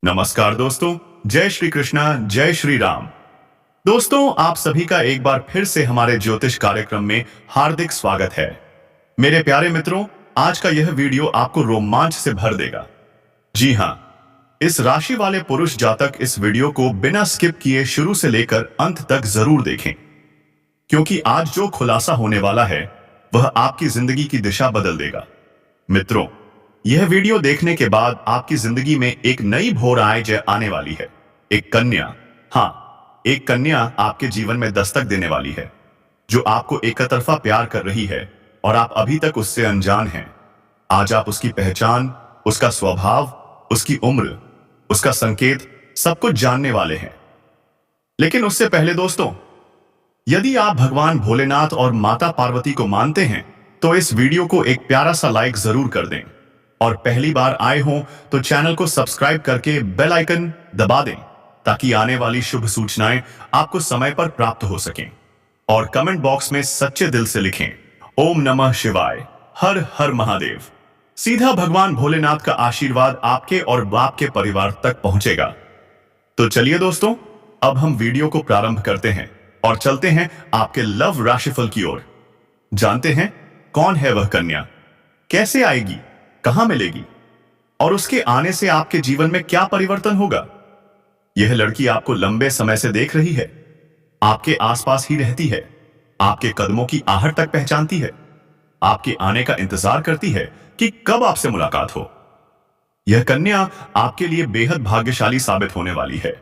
नमस्कार दोस्तों, जय श्री कृष्णा, जय श्री राम। दोस्तों, आप सभी का एक बार फिर से हमारे ज्योतिष कार्यक्रम में हार्दिक स्वागत है। मेरे प्यारे मित्रों, आज का यह वीडियो आपको रोमांच से भर देगा। जी हां, इस राशि वाले पुरुष जातक इस वीडियो को बिना स्किप किए शुरू से लेकर अंत तक जरूर देखें, क्योंकि आज जो खुलासा होने वाला है वह आपकी जिंदगी की दिशा बदल देगा। मित्रों, यह वीडियो देखने के बाद आपकी जिंदगी में एक नई भोर आने वाली है। एक कन्या, हाँ, एक कन्या आपके जीवन में दस्तक देने वाली है, जो आपको एकतरफा प्यार कर रही है और आप अभी तक उससे अनजान हैं। आज आप उसकी पहचान, उसका स्वभाव, उसकी उम्र, उसका संकेत सब कुछ जानने वाले हैं। लेकिन उससे पहले दोस्तों, यदि आप भगवान भोलेनाथ और माता पार्वती को मानते हैं तो इस वीडियो को एक प्यारा सा लाइक जरूर कर दें, और पहली बार आए हों तो चैनल को सब्सक्राइब करके बेल आइकन दबा दें, ताकि आने वाली शुभ सूचनाएं आपको समय पर प्राप्त हो सकें। और कमेंट बॉक्स में सच्चे दिल से लिखें, ओम नमः शिवाय, हर हर महादेव। सीधा भगवान भोलेनाथ का आशीर्वाद आपके और बाप के परिवार तक पहुंचेगा। तो चलिए दोस्तों, अब हम वीडियो को प्रारंभ करते हैं और चलते हैं आपके लव राशिफल की ओर। जानते हैं कौन है वह कन्या, कैसे आएगी, कहां मिलेगी और उसके आने से आपके जीवन में क्या परिवर्तन होगा। यह लड़की आपको लंबे समय से देख रही है, आपके आसपास ही रहती है, आपके कदमों की आहट तक पहचानती है, आपके आने का इंतजार करती है कि कब आपसे मुलाकात हो। यह कन्या आपके लिए बेहद भाग्यशाली साबित होने वाली है।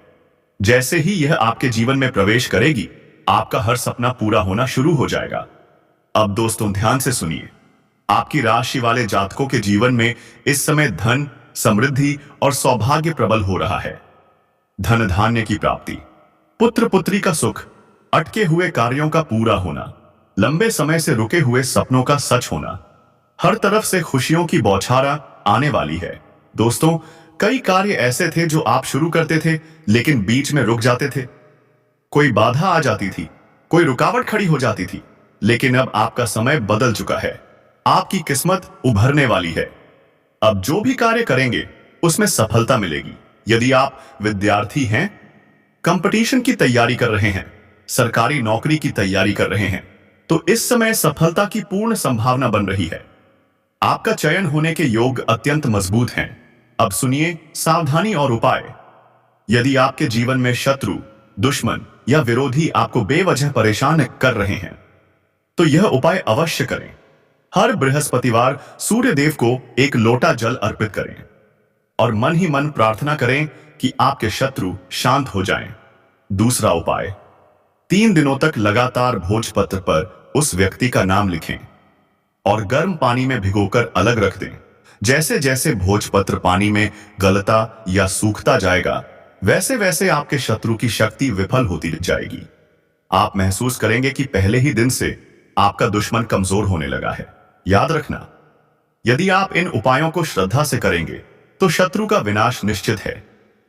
जैसे ही यह आपके जीवन में प्रवेश करेगी, आपका हर सपना पूरा होना शुरू हो जाएगा। अब दोस्तों ध्यान से सुनिए, आपकी राशि वाले जातकों के जीवन में इस समय धन, समृद्धि और सौभाग्य प्रबल हो रहा है। धन धान्य की प्राप्ति, पुत्र पुत्री का सुख, अटके हुए कार्यों का पूरा होना, लंबे समय से रुके हुए सपनों का सच होना, हर तरफ से खुशियों की बौछार आने वाली है। दोस्तों, कई कार्य ऐसे थे जो आप शुरू करते थे लेकिन बीच में रुक जाते थे। कोई बाधा आ जाती थी, कोई रुकावट खड़ी हो जाती थी, लेकिन अब आपका समय बदल चुका है। आपकी किस्मत उभरने वाली है। अब जो भी कार्य करेंगे उसमें सफलता मिलेगी। यदि आप विद्यार्थी हैं, कंपटीशन की तैयारी कर रहे हैं, सरकारी नौकरी की तैयारी कर रहे हैं, तो इस समय सफलता की पूर्ण संभावना बन रही है। आपका चयन होने के योग अत्यंत मजबूत हैं। अब सुनिए सावधानी और उपाय। यदि आपके जीवन में शत्रु, दुश्मन या विरोधी आपको बेवजह परेशान कर रहे हैं, तो यह उपाय अवश्य करें। हर बृहस्पतिवार सूर्य देव को एक लोटा जल अर्पित करें और मन ही मन प्रार्थना करें कि आपके शत्रु शांत हो जाएं। दूसरा उपाय, 3 दिनों तक लगातार भोजपत्र पर उस व्यक्ति का नाम लिखें और गर्म पानी में भिगोकर अलग रख दें। जैसे जैसे भोजपत्र पानी में गलता या सूखता जाएगा, वैसे वैसे आपके शत्रु की शक्ति विफल होती जाएगी। आप महसूस करेंगे कि पहले ही दिन से आपका दुश्मन कमजोर होने लगा है। याद रखना, यदि आप इन उपायों को श्रद्धा से करेंगे तो शत्रु का विनाश निश्चित है।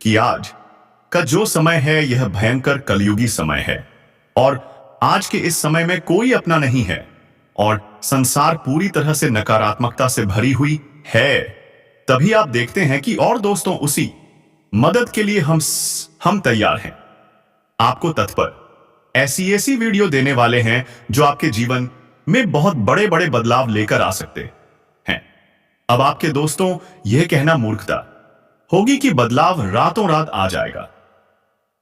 कि आज का जो समय है यह भयंकर कलयुगी समय है, और आज के इस समय में कोई अपना नहीं है और संसार पूरी तरह से नकारात्मकता से भरी हुई है। तभी आप देखते हैं कि और दोस्तों, उसी मदद के लिए हम तैयार हैं। आपको तत्पर ऐसी वीडियो देने वाले हैं जो आपके जीवन में बहुत बड़े बड़े बदलाव लेकर आ सकते हैं। अब आपके दोस्तों, यह कहना मूर्खता होगी कि बदलाव रातों रात आ जाएगा।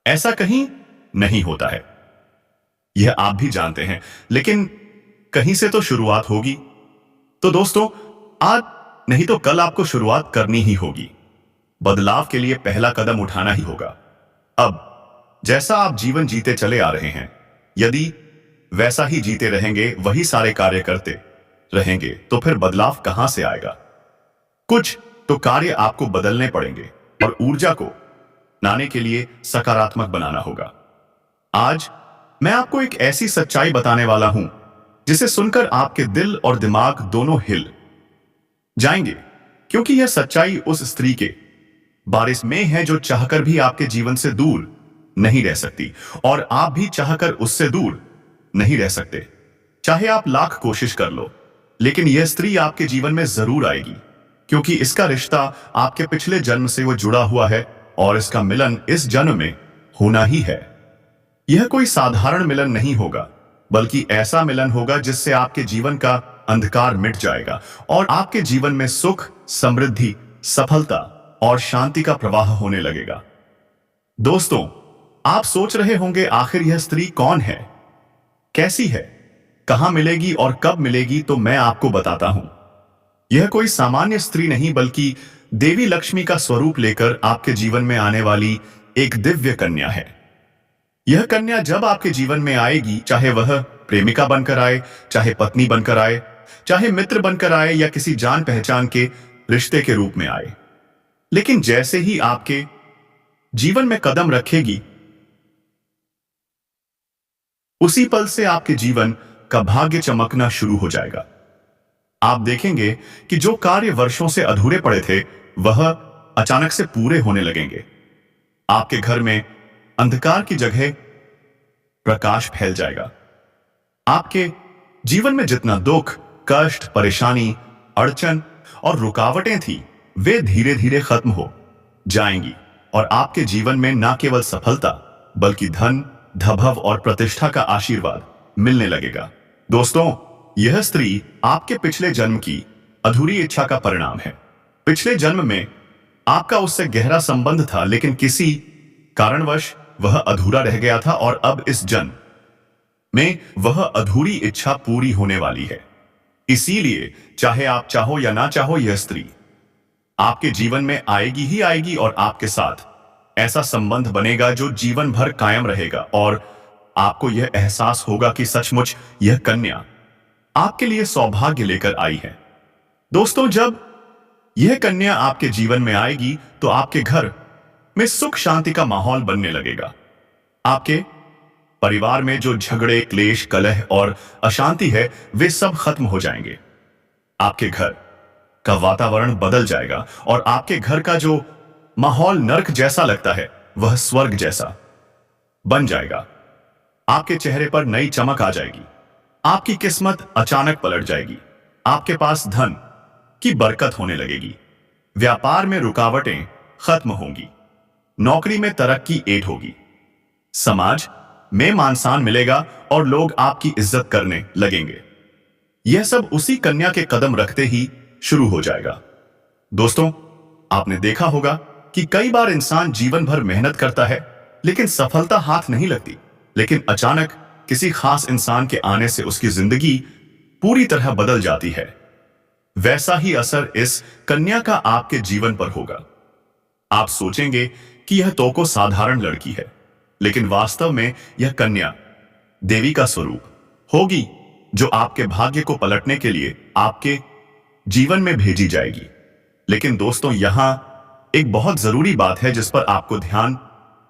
ऐसा कहीं नहीं होता है, यह आप भी जानते हैं, लेकिन कहीं से तो शुरुआत होगी। तो दोस्तों, आज नहीं तो कल आपको शुरुआत करनी ही होगी। बदलाव के लिए पहला कदम उठाना ही होगा। अब जैसा आप जीवन जीते चले आ रहे हैं, यदि वैसा ही जीते रहेंगे, वही सारे कार्य करते रहेंगे, तो फिर बदलाव कहां से आएगा। कुछ तो कार्य आपको बदलने पड़ेंगे और ऊर्जा को लाने के लिए सकारात्मक बनाना होगा। आज मैं आपको एक ऐसी सच्चाई बताने वाला हूं जिसे सुनकर आपके दिल और दिमाग दोनों हिल जाएंगे, क्योंकि यह सच्चाई उस स्त्री के बारे में है जो चाहकर भी आपके जीवन से दूर नहीं रह सकती, और आप भी चाहकर उससे दूर नहीं रह सकते। चाहे आप लाख कोशिश कर लो, लेकिन यह स्त्री आपके जीवन में जरूर आएगी, क्योंकि इसका रिश्ता आपके पिछले जन्म से वो जुड़ा हुआ है और इसका मिलन इस जन्म में होना ही है। यह कोई साधारण मिलन नहीं होगा, बल्कि ऐसा मिलन होगा जिससे आपके जीवन का अंधकार मिट जाएगा और आपके जीवन में सुख, समृद्धि, सफलता और शांति का प्रवाह होने लगेगा। दोस्तों, आप सोच रहे होंगे आखिर यह स्त्री कौन है, कैसी है, कहां मिलेगी और कब मिलेगी, तो मैं आपको बताता हूं। यह कोई सामान्य स्त्री नहीं, बल्कि देवी लक्ष्मी का स्वरूप लेकर आपके जीवन में आने वाली एक दिव्य कन्या है। यह कन्या जब आपके जीवन में आएगी, चाहे वह प्रेमिका बनकर आए, चाहे पत्नी बनकर आए, चाहे मित्र बनकर आए या किसी जान पहचान के रिश्ते के रूप में आए, लेकिन जैसे ही आपके जीवन में कदम रखेगी, उसी पल से आपके जीवन का भाग्य चमकना शुरू हो जाएगा। आप देखेंगे कि जो कार्य वर्षों से अधूरे पड़े थे, वह अचानक से पूरे होने लगेंगे। आपके घर में अंधकार की जगह प्रकाश फैल जाएगा। आपके जीवन में जितना दुख, कष्ट, परेशानी, अड़चन और रुकावटें थी, वे धीरे धीरे खत्म हो जाएंगी और आपके जीवन में न केवल सफलता, बल्कि धन, वैभव और प्रतिष्ठा का आशीर्वाद मिलने लगेगा। दोस्तों, यह स्त्री आपके पिछले जन्म की अधूरी इच्छा का परिणाम है। पिछले जन्म में आपका उससे गहरा संबंध था, लेकिन किसी कारणवश वह अधूरा रह गया था और अब इस जन्म में वह अधूरी इच्छा पूरी होने वाली है। इसीलिए चाहे आप चाहो या ना चाहो, यह स्त्री आपके जीवन में आएगी ही आएगी और आपके साथ ऐसा संबंध बनेगा जो जीवन भर कायम रहेगा और आपको यह एहसास होगा कि सचमुच यह कन्या आपके लिए सौभाग्य लेकर आई है। दोस्तों, जब यह कन्या आपके जीवन में आएगी तो आपके घर में सुख शांति का माहौल बनने लगेगा। आपके परिवार में जो झगड़े, क्लेश, कलह और अशांति है, वे सब खत्म हो जाएंगे। आपके घर का वातावरण बदल जाएगा और आपके घर का जो माहौल नर्क जैसा लगता है, वह स्वर्ग जैसा बन जाएगा। आपके चेहरे पर नई चमक आ जाएगी। आपकी किस्मत अचानक पलट जाएगी। आपके पास धन की बरकत होने लगेगी। व्यापार में रुकावटें खत्म होंगी। नौकरी में तरक्की ऐड होगी। समाज में मान सम्मान मिलेगा और लोग आपकी इज्जत करने लगेंगे। यह सब उसी कन्या के कदम रखते ही शुरू हो जाएगा। दोस्तों, आपने देखा होगा कि कई बार इंसान जीवन भर मेहनत करता है, लेकिन सफलता हाथ नहीं लगती। लेकिन अचानक किसी खास इंसान के आने से उसकी जिंदगी पूरी तरह बदल जाती है। वैसा ही असर इस कन्या का आपके जीवन पर होगा। आप सोचेंगे कि यह तो को साधारण लड़की है, लेकिन वास्तव में यह कन्या देवी का स्वरूप होगी, जो आपके भाग्य को पलटने के लिए आपके जीवन में भेजी जाएगी। लेकिन दोस्तों, यहां एक बहुत जरूरी बात है जिस पर आपको ध्यान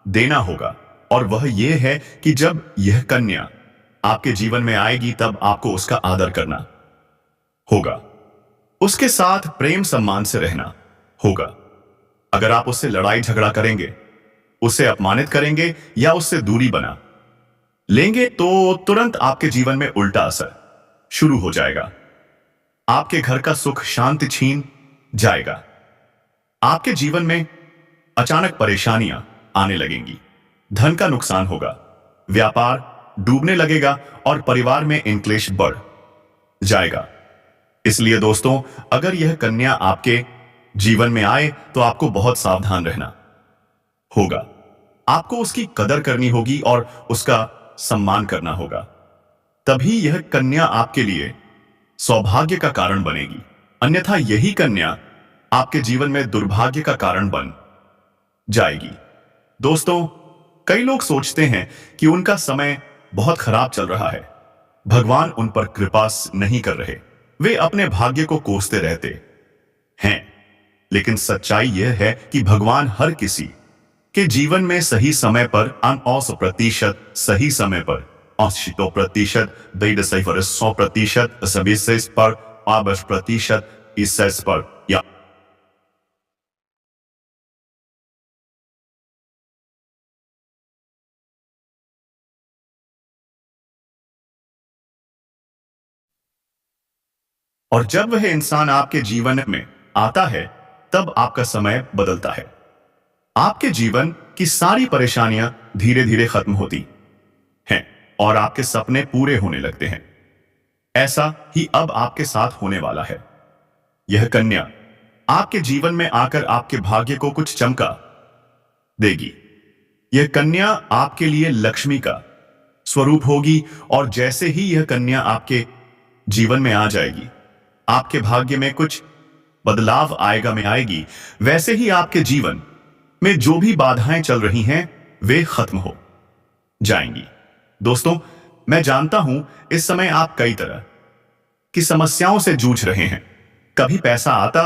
देना होगा, और वह यह है कि जब यह कन्या आपके जीवन में आएगी, तब आपको उसका आदर करना होगा। उसके साथ प्रेम सम्मान से रहना होगा। अगर आप उससे लड़ाई झगड़ा करेंगे, उसे अपमानित करेंगे या उससे दूरी बना लेंगे, तो तुरंत आपके जीवन में उल्टा असर शुरू हो जाएगा। आपके घर का सुख शांति छीन जाएगा। आपके जीवन में अचानक परेशानियां आने लगेंगी। धन का नुकसान होगा, व्यापार डूबने लगेगा और परिवार में क्लेश बढ़ जाएगा। इसलिए दोस्तों, अगर यह कन्या आपके जीवन में आए तो आपको बहुत सावधान रहना होगा। आपको उसकी कदर करनी होगी और उसका सम्मान करना होगा। तभी यह कन्या आपके लिए सौभाग्य का कारण बनेगी। अन्यथा यही कन्या आपके जीवन में दुर्भाग्य का कारण बन जाएगी। दोस्तों, कई लोग सोचते हैं कि उनका समय बहुत खराब चल रहा है, भगवान उन पर कृपा नहीं कर रहे, वे अपने भाग्य को कोसते रहते हैं। लेकिन सच्चाई यह है कि भगवान हर किसी के जीवन में सही समय पर 100% सही समय पर 80% 100% सभी पर 20% इस पर या और जब वह इंसान आपके जीवन में आता है, तब आपका समय बदलता है। आपके जीवन की सारी परेशानियां धीरे धीरे खत्म होती हैं और आपके सपने पूरे होने लगते हैं। ऐसा ही अब आपके साथ होने वाला है। यह कन्या आपके जीवन में आकर आपके भाग्य को कुछ चमका देगी। यह कन्या आपके लिए लक्ष्मी का स्वरूप होगी और जैसे ही यह कन्या आपके जीवन में आ जाएगी, आपके भाग्य में कुछ बदलाव आएगी। वैसे ही आपके जीवन में जो भी बाधाएं चल रही हैं वे खत्म हो जाएंगी। दोस्तों, मैं जानता हूं इस समय आप कई तरह की समस्याओं से जूझ रहे हैं। कभी पैसा आता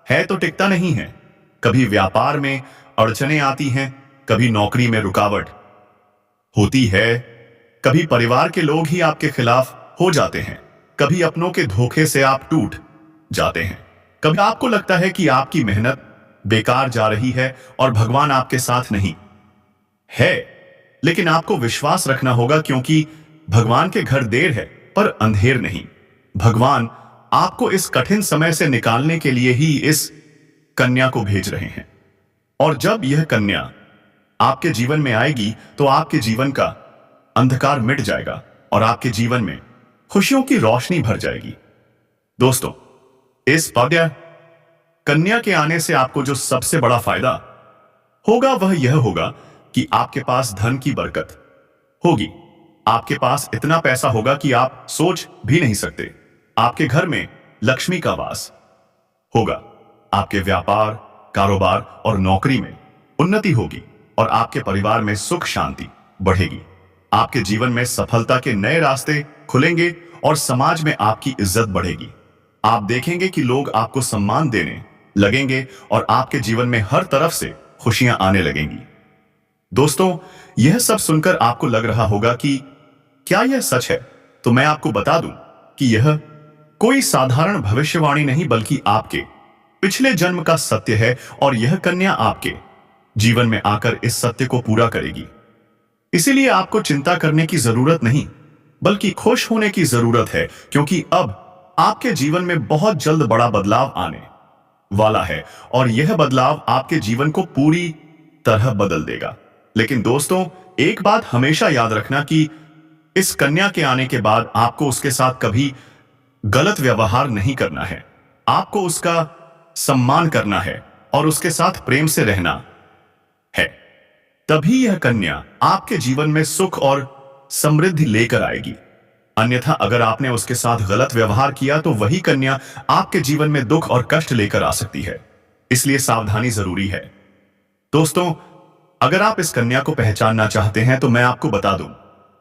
है तो टिकता नहीं है, कभी व्यापार में अड़चनें आती हैं, कभी नौकरी में रुकावट होती है, कभी परिवार के लोग ही आपके खिलाफ हो जाते हैं, कभी अपनों के धोखे से आप टूट जाते हैं, कभी आपको लगता है कि आपकी मेहनत बेकार जा रही है और भगवान आपके साथ नहीं है। लेकिन आपको विश्वास रखना होगा, क्योंकि भगवान के घर देर है पर अंधेर नहीं। भगवान आपको इस कठिन समय से निकालने के लिए ही इस कन्या को भेज रहे हैं। और जब यह कन्या आपके जीवन में आएगी तो आपके जीवन का अंधकार मिट जाएगा और आपके जीवन में खुशियों की रोशनी भर जाएगी। दोस्तों, इस भाग्य कन्या के आने से आपको जो सबसे बड़ा फायदा होगा वह यह होगा कि आपके पास धन की बरकत होगी। आपके पास इतना पैसा होगा कि आप सोच भी नहीं सकते। आपके घर में लक्ष्मी का वास होगा। आपके व्यापार, कारोबार और नौकरी में उन्नति होगी और आपके परिवार में सुख शांति बढ़ेगी। आपके जीवन में सफलता के नए रास्ते खुलेंगे और समाज में आपकी इज्जत बढ़ेगी। आप देखेंगे कि लोग आपको सम्मान देने लगेंगे और आपके जीवन में हर तरफ से खुशियां आने लगेंगी। दोस्तों, यह सब सुनकर आपको लग रहा होगा कि क्या यह सच है? तो मैं आपको बता दूं कि यह कोई साधारण भविष्यवाणी नहीं, बल्कि आपके पिछले जन्म का सत्य है और यह कन्या आपके जीवन में आकर इस सत्य को पूरा करेगी। इसीलिए आपको चिंता करने की जरूरत नहीं, बल्कि खुश होने की जरूरत है, क्योंकि अब आपके जीवन में बहुत जल्द बड़ा बदलाव आने वाला है और यह बदलाव आपके जीवन को पूरी तरह बदल देगा। लेकिन दोस्तों, एक बात हमेशा याद रखना कि इस कन्या के आने के बाद आपको उसके साथ कभी गलत व्यवहार नहीं करना है। आपको उसका सम्मान करना है और उसके साथ प्रेम से रहना है। तभी यह कन्या आपके जीवन में सुख और समृद्धि लेकर आएगी। अन्यथा अगर आपने उसके साथ गलत व्यवहार किया तो वही कन्या आपके जीवन में दुख और कष्ट लेकर आ सकती है। इसलिए सावधानी जरूरी है। दोस्तों, अगर आप इस कन्या को पहचानना चाहते हैं तो मैं आपको बता दूं,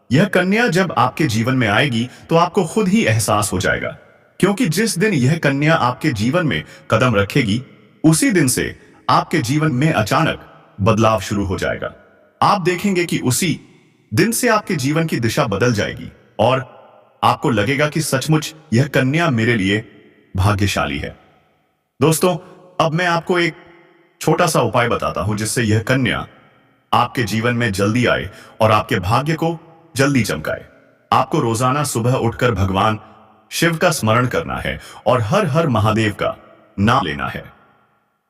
यह कन्या जब आपके जीवन में आएगी तो आपको खुद ही एहसास हो जाएगा, क्योंकि जिस दिन यह कन्या आपके जीवन में कदम रखेगी उसी दिन से आपके जीवन में अचानक बदलाव शुरू हो जाएगा। आप देखेंगे कि उसी दिन से आपके जीवन की दिशा बदल जाएगी और आपको लगेगा कि सचमुच यह कन्या मेरे लिए भाग्यशाली है। दोस्तों, अब मैं आपको एक छोटा सा उपाय बताता हूं जिससे यह कन्या आपके जीवन में जल्दी आए और आपके भाग्य को जल्दी चमकाए। आपको रोजाना सुबह उठकर भगवान शिव का स्मरण करना है और हर हर महादेव का नाम लेना है।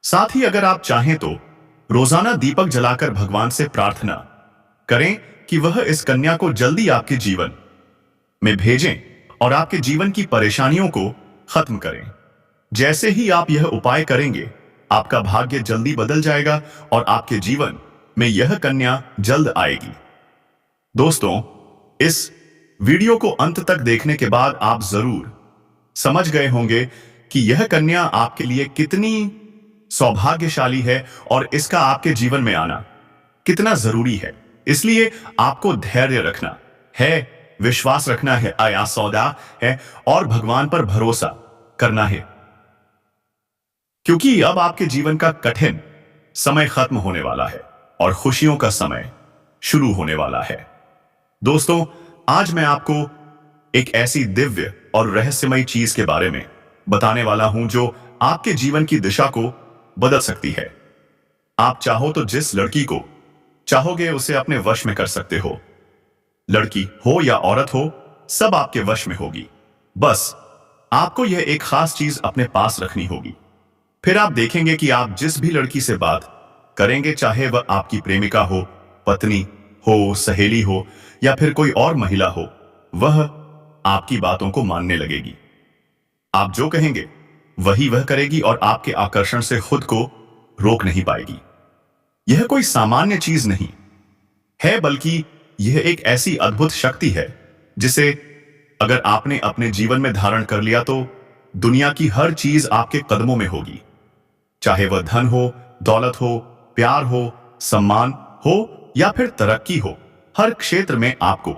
साथ ही अगर आप चाहें तो रोजाना दीपक जलाकर भगवान से प्रार्थना करें कि वह इस कन्या को जल्दी आपके जीवन में भेजें और आपके जीवन की परेशानियों को खत्म करें। जैसे ही आप यह उपाय करेंगे, आपका भाग्य जल्दी बदल जाएगा और आपके जीवन में यह कन्या जल्द आएगी। दोस्तों, इस वीडियो को अंत तक देखने के बाद आप जरूर समझ गए होंगे कि यह कन्या आपके लिए कितनी सौभाग्यशाली है और इसका आपके जीवन में आना कितना जरूरी है। इसलिए आपको धैर्य रखना है, विश्वास रखना है, आया सौदा है और भगवान पर भरोसा करना है, क्योंकि अब आपके जीवन का कठिन समय खत्म होने वाला है और खुशियों का समय शुरू होने वाला है। दोस्तों, आज मैं आपको एक ऐसी दिव्य और रहस्यमयी चीज के बारे में बताने वाला हूं जो आपके जीवन की दिशा को बदल सकती है। आप चाहो तो जिस लड़की को चाहोगे उसे अपने वश में कर सकते हो। लड़की हो या औरत हो, सब आपके वश में होगी। बस आपको यह एक खास चीज अपने पास रखनी होगी। फिर आप देखेंगे कि आप जिस भी लड़की से बात करेंगे, चाहे वह आपकी प्रेमिका हो, पत्नी हो, सहेली हो या फिर कोई और महिला हो, वह आपकी बातों को मानने लगेगी। आप जो कहेंगे वही वह करेगी और आपके आकर्षण से खुद को रोक नहीं पाएगी। यह कोई सामान्य चीज नहीं है, बल्कि यह एक ऐसी अद्भुत शक्ति है जिसे अगर आपने अपने जीवन में धारण कर लिया तो दुनिया की हर चीज आपके कदमों में होगी। चाहे वह धन हो, दौलत हो, प्यार हो, सम्मान हो या फिर तरक्की हो, हर क्षेत्र में आपको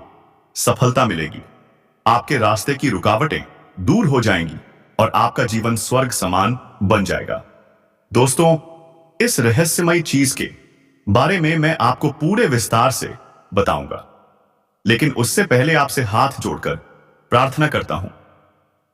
सफलता मिलेगी। आपके रास्ते की रुकावटें दूर हो जाएंगी और आपका जीवन स्वर्ग समान बन जाएगा। दोस्तों, इस रहस्यमयी चीज के बारे में मैं आपको पूरे विस्तार से बताऊंगा, लेकिन उससे पहले आपसे हाथ जोड़कर प्रार्थना करता हूं।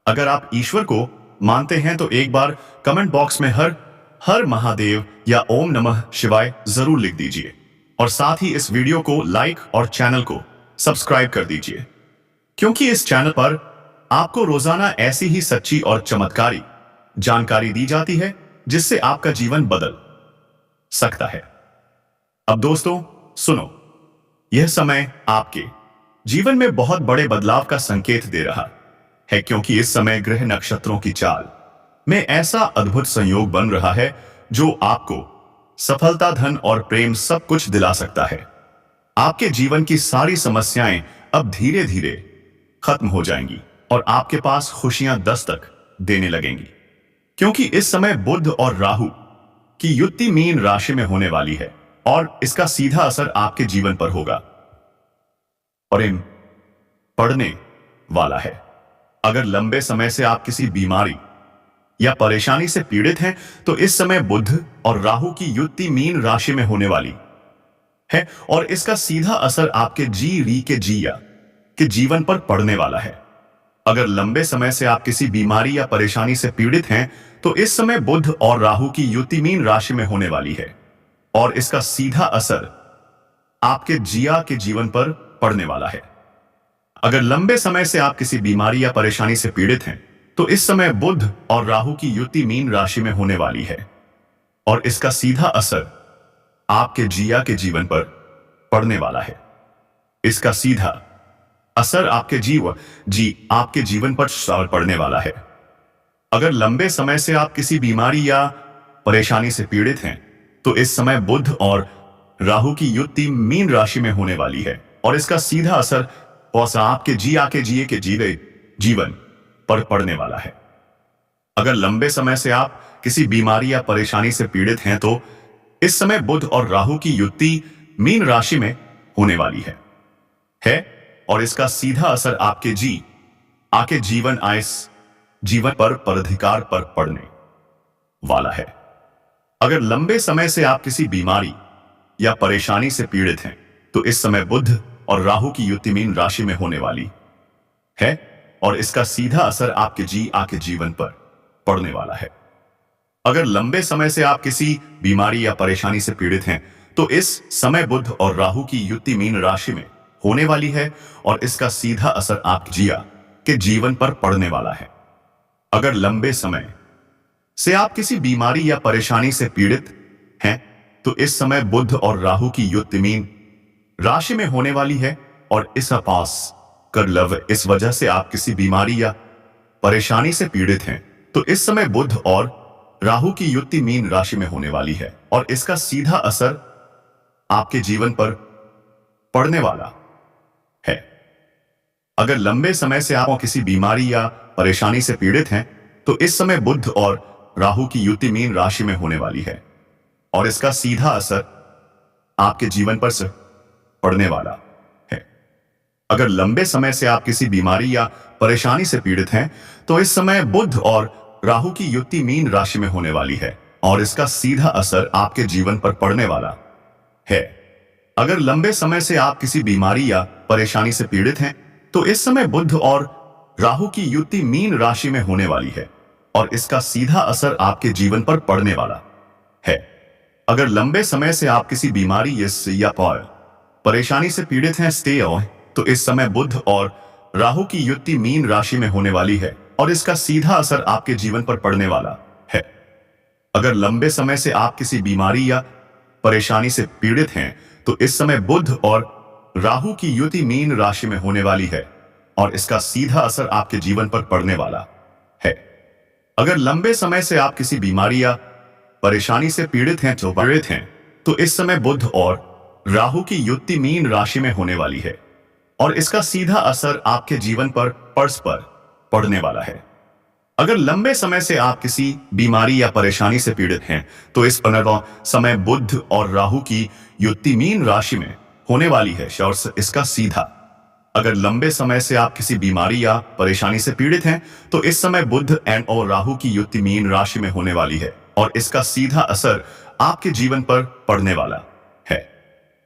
अगर आप ईश्वर को मानते हैं तो एक बार कमेंट बॉक्स में हर हर महादेव या ओम नमः शिवाय जरूर लिख दीजिए और साथ ही इस वीडियो को लाइक और चैनल को सब्सक्राइब कर दीजिए, क्योंकि इस चैनल पर आपको रोजाना ऐसी ही सच्ची और चमत्कारी जानकारी दी जाती है जिससे आपका जीवन बदल सकता है। अब दोस्तों सुनो, यह समय आपके जीवन में बहुत बड़े बदलाव का संकेत दे रहा है, क्योंकि इस समय ग्रह नक्षत्रों की चाल में ऐसा अद्भुत संयोग बन रहा है जो आपको सफलता, धन और प्रेम सब कुछ दिला सकता है। आपके जीवन की सारी समस्याएं अब धीरे धीरे खत्म हो जाएंगी और आपके पास खुशियां दस्तक देने लगेंगी, क्योंकि इस समय बुध और राहु की युति मीन राशि में होने वाली है और इसका सीधा असर आपके जीवन पर होगा और इन पड़ने वाला है। अगर लंबे समय से आप किसी बीमारी या परेशानी से पीड़ित हैं तो इस समय बुध और राहु की युति मीन राशि में होने वाली है और इसका सीधा असर आपके जिया के जीवन पर पड़ने वाला है। अगर लंबे समय से आप किसी बीमारी या परेशानी से पीड़ित हैं तो इस समय बुध और राहु की युति मीन राशि में होने वाली है और इसका सीधा असर आपके जिया के जीवन पर पड़ने वाला है। अगर लंबे समय से आप किसी बीमारी या परेशानी से पीड़ित हैं तो इस समय बुध और राहु की युति मीन राशि में होने वाली है और इसका सीधा असर आपके जिया के जीवन पर पड़ने वाला है। इसका सीधा असर आपके आपके जीवन पर पड़ने वाला है। अगर लंबे समय से आप किसी बीमारी या परेशानी से पीड़ित हैं तो इस समय बुध और राहु की युति मीन राशि में होने वाली है और इसका सीधा असर आपके जिए के जीवन पर पड़ने वाला है। अगर लंबे समय से आप किसी बीमारी या परेशानी से पीड़ित हैं तो इस समय बुध और राहु की युति मीन राशि में होने वाली है और इसका सीधा असर आपके जीवन पर अधिकार पर पड़ने वाला है। अगर लंबे समय से आप किसी बीमारी या परेशानी से पीड़ित हैं तो इस समय बुध और राहु की युति मीन राशि में होने वाली है और इसका सीधा असर आपके जीवन पर पड़ने वाला है। अगर लंबे समय से आप किसी बीमारी या परेशानी से पीड़ित हैं तो इस समय बुध और राहु की युति मीन राशि में होने वाली है और इसका सीधा असर आपके जीवन पर पड़ने वाला है। अगर लंबे समय से आप किसी बीमारी या परेशानी से पीड़ित हैं तो इस समय बुध और राहु की युति मीन राशि में होने वाली है और इस वजह से आप किसी बीमारी या परेशानी से पीड़ित हैं तो इस समय बुध और राहु की युति मीन राशि में होने वाली है और इसका सीधा असर आपके जीवन पर पड़ने वाला है। अगर लंबे समय से आप किसी बीमारी या परेशानी से पीड़ित हैं तो इस समय बुध और राहु की युति मीन राशि में होने वाली है और इसका सीधा असर आपके जीवन पर पड़ने वाला है। अगर लंबे समय से आप किसी बीमारी या परेशानी से पीड़ित हैं तो इस समय बुध और राहु की युति मीन राशि में होने वाली है और इसका सीधा असर आपके जीवन पर पड़ने वाला है। अगर लंबे समय से आप किसी बीमारी या परेशानी से पीड़ित हैं तो इस समय बुध और राहु की युति मीन राशि में होने वाली है और इसका सीधा असर आपके जीवन पर पड़ने वाला है। अगर लंबे समय से आप किसी बीमारी या परेशानी से पीड़ित हैं तो इस समय बुध और राहु की युति मीन राशि में होने वाली है और इसका सीधा असर आपके जीवन पर पड़ने वाला है। अगर लंबे समय से आप किसी बीमारी या परेशानी से पीड़ित हैं तो इस समय बुध और राहु की युति मीन राशि में होने वाली है और इसका सीधा असर आपके जीवन पर पड़ने वाला है। अगर लंबे समय से आप किसी बीमारी या परेशानी से पीड़ित हैं तो इस समय बुध और राहु की युति मीन राशि में होने वाली है और इसका सीधा असर आपके जीवन पर पड़ने वाला है। अगर लंबे समय से आप किसी बीमारी या परेशानी से पीड़ित हैं तो इस समय बुध और राहु की युति मीन राशि में होने वाली है और इसका सीधा अगर लंबे समय से आप किसी बीमारी या परेशानी से पीड़ित हैं तो इस समय बुध और राहु की युति मीन राशि में होने वाली है और इसका सीधा असर आपके जीवन पर पड़ने वाला है।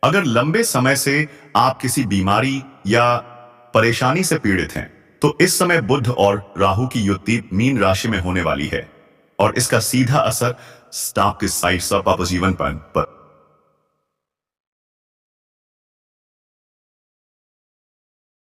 अगर लंबे समय से आप किसी बीमारी या परेशानी से पीड़ित हैं तो इस समय बुध और राहु की युति मीन राशि में होने वाली है और इसका सीधा असर आपके जीवन पर